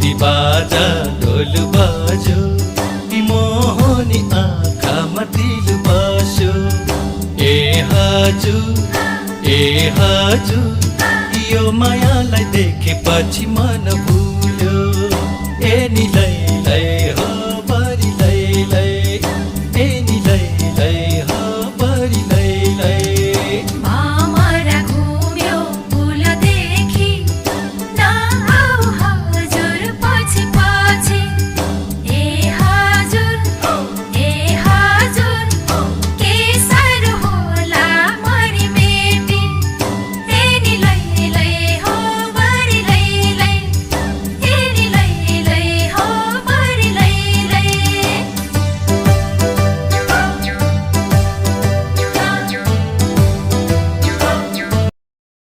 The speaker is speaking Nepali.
घन्टी बाजा ढोल बज्यो ती मोहनी आँखामा दिल बस्यो ए हजुर यो मायालाई देखेपछि मन भुल्यो ए